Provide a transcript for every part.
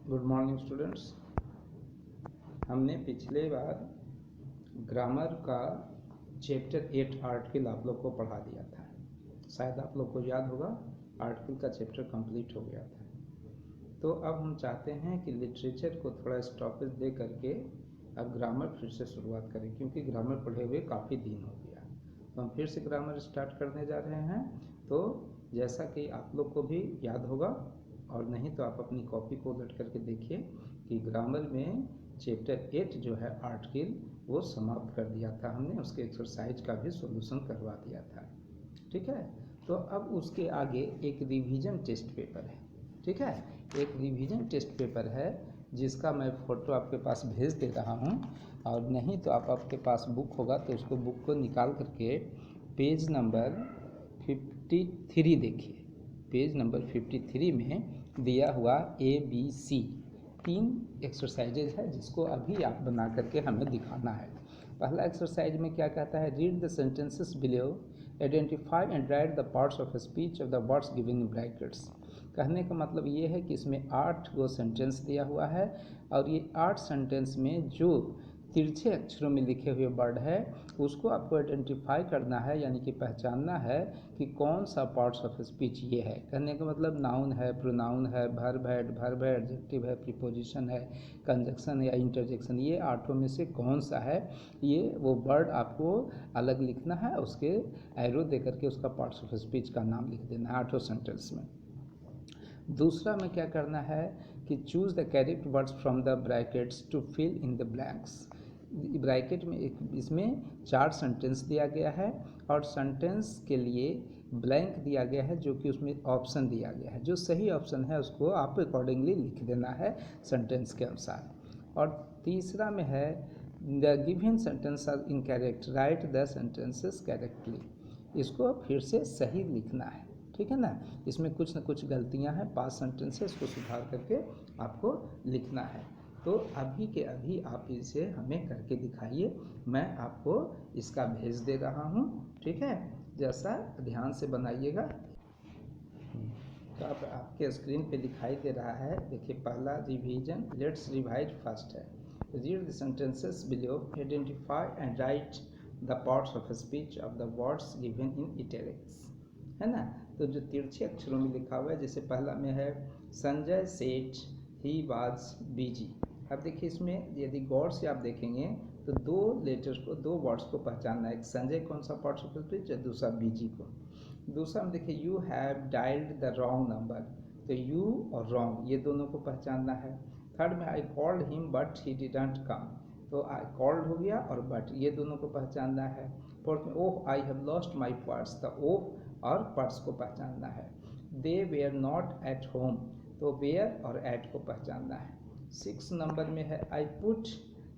Good morning students. हमने पिछले बार grammar का चैप्टर 8 आर्टिकल आप लोग को पढ़ा दिया था। शायद आप लोग को याद होगा, आर्टिकल का चैप्टर कंप्लीट हो गया था। तो अब हम चाहते हैं कि लिटरेचर को थोड़ा स्टॉपेज दे करके अब ग्रामर फिर से शुरुआत करें, क्योंकि ग्रामर पढ़े हुए काफ़ी दिन हो गया। तो हम फिर से ग्रामर स्टार्ट करने जा रहे हैं। तो जैसा कि आप लोग को भी याद होगा, और नहीं तो आप अपनी कॉपी को उलट करके देखिए कि ग्रामर में चैप्टर 8 जो है आर्टिकल वो समाप्त कर दिया था हमने। उसके एक्सरसाइज का भी सॉल्यूशन करवा दिया था। ठीक है, तो अब उसके आगे एक रिवीजन टेस्ट पेपर है। ठीक है, एक रिवीजन टेस्ट पेपर है जिसका मैं फ़ोटो आपके पास भेज दे रहा हूँ, और नहीं तो आपके पास बुक होगा तो उसको बुक को निकाल करके पेज नंबर 53 देखिए। पेज नंबर 53 में दिया हुआ ABC 3 एक्सरसाइजेज है, जिसको अभी आप बना करके हमें दिखाना है। पहला एक्सरसाइज में क्या कहता है, read the sentences below, identify and right the parts of speech of the words given in brackets. कहने का मतलब ये है कि इसमें 8 गो सेंटेंस दिया हुआ है, और ये 8 सेंटेंस में जो तिरछे अक्षरों में लिखे हुए वर्ड है उसको आपको आइडेंटिफाई करना है, यानी कि पहचानना है कि कौन सा पार्ट्स ऑफ स्पीच ये है। कहने का मतलब नाउन है, प्रोनाउन है, वर्ब है, एडजेक्टिव है, प्रीपोजिशन है, कंजक्शन या इंटरजेक्शन, ये 8 में से कौन सा है, ये वो वर्ड आपको अलग लिखना है। उसके एरो दे करके उसका पार्ट्स ऑफ स्पीच का नाम लिख देना है 8 सेंटेंस में। दूसरा में क्या करना है कि choose the correct words from the brackets to fill in the blanks. Bracket में इसमें 4 सेंटेंस दिया गया है, और सेंटेंस के लिए ब्लैंक दिया गया है, जो कि उसमें ऑप्शन दिया गया है। जो सही ऑप्शन है उसको आप अकॉर्डिंगली लिख देना है सेंटेंस के अनुसार। और तीसरा में है the given sentence are incorrect, write the sentences correctly. इसको फिर से सही लिखना है। ठीक है ना, इसमें कुछ न कुछ गलतियां हैं, 5 सेंटेंसेस को सुधार करके आपको लिखना है। तो अभी के अभी आप इसे हमें करके दिखाइए, मैं आपको इसका भेज दे रहा हूँ। ठीक है, जैसा ध्यान से बनाइएगा। तो अब आपके स्क्रीन पे दिखाई दे रहा है, देखिए पहला रिवीजन, लेट्स रिवाइज फर्स्ट है, read the sentences below, identify and right the parts of speech of the words given in italics, है ना। तो जो तिरछे अक्षरों में लिखा हुआ है, जैसे पहला में है Sanjay Seth he was busy. अब देखिए इसमें यदि गौर से आप देखेंगे तो 2 लेटर्स को, 2 वर्ड्स को पहचानना है, एक संजय कौन सा पार्ट्स ऑफ स्पीच है, दूसरा बिजी को। दूसरा में देखिए you have dialled the wrong number, तो यू और रॉन्ग ये दोनों को पहचानना है। थर्ड में I called him but he didn't come, तो आई कॉल्ड हो गया और बट ये दोनों को पहचानना है। फोर्थ में oh I have lost my purse, तो ओह और पर्स को पहचानना है। They were not at home, तो वेयर और एट को पहचानना है। 6 नंबर में है I put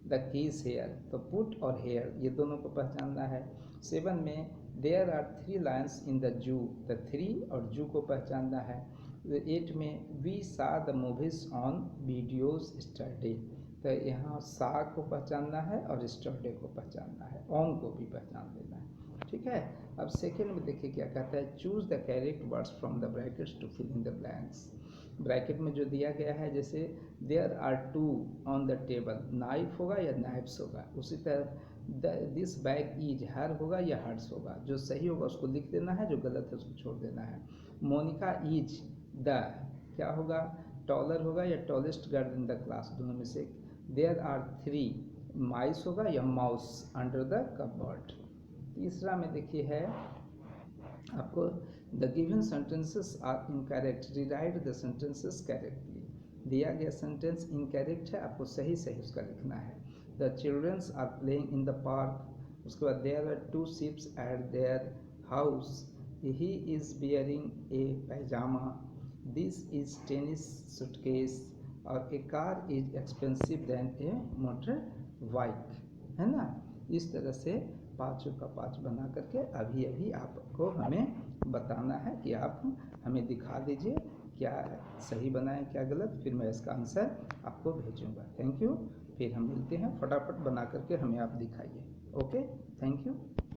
the keys here, तो पुट और हेयर ये दोनों को पहचानना है। 7 में there are 3 lions in the zoo, तो 3 और जू को पहचानना है। 8 में we saw the movies on videos yesterday, तो यहाँ सा को पहचानना है और स्टरडे को पहचानना है, ऑन को भी पहचान लेना है। ठीक है, अब सेकेंड में देखिए क्या कहता है, choose the correct words from the brackets to fill in the blanks. Bracket में जो दिया गया है, जैसे there are 2 on the table, knife होगा या नाइफ्स होगा। उसी तरह दिस बैग इज, हर होगा या हर्ट्स होगा। जो सही होगा उसको लिख देना है, जो गलत है उसको छोड़ देना है। मोनिका इज द, क्या होगा, टॉलर होगा या tallest girl in the class, दोनों में से। देयर आर 3 माइस होगा या माउस अंडर द कपबोर्ड। तीसरा में देखिए है आपको the given sentences are incorrect, rewrite the sentences correctly. दिया गया सेंटेंस इनकरेक्ट है, आपको सही सही उसका लिखना है। The childrens are playing in the park, उसके बाद there are 2 ships at their house, he is bearing a pyjama, this is tennis suitcase, और a car is expensive than a motor bike, है ना। इस तरह से 5 का 5 बना करके अभी अभी आपको हमें बताना है कि आप हमें दिखा दीजिए क्या सही बनाए क्या गलत, फिर मैं इसका आंसर आपको भेजूंगा। थैंक यू, फिर हम मिलते हैं, फटाफट बना करके हमें आप दिखाइए। Okay, thank you.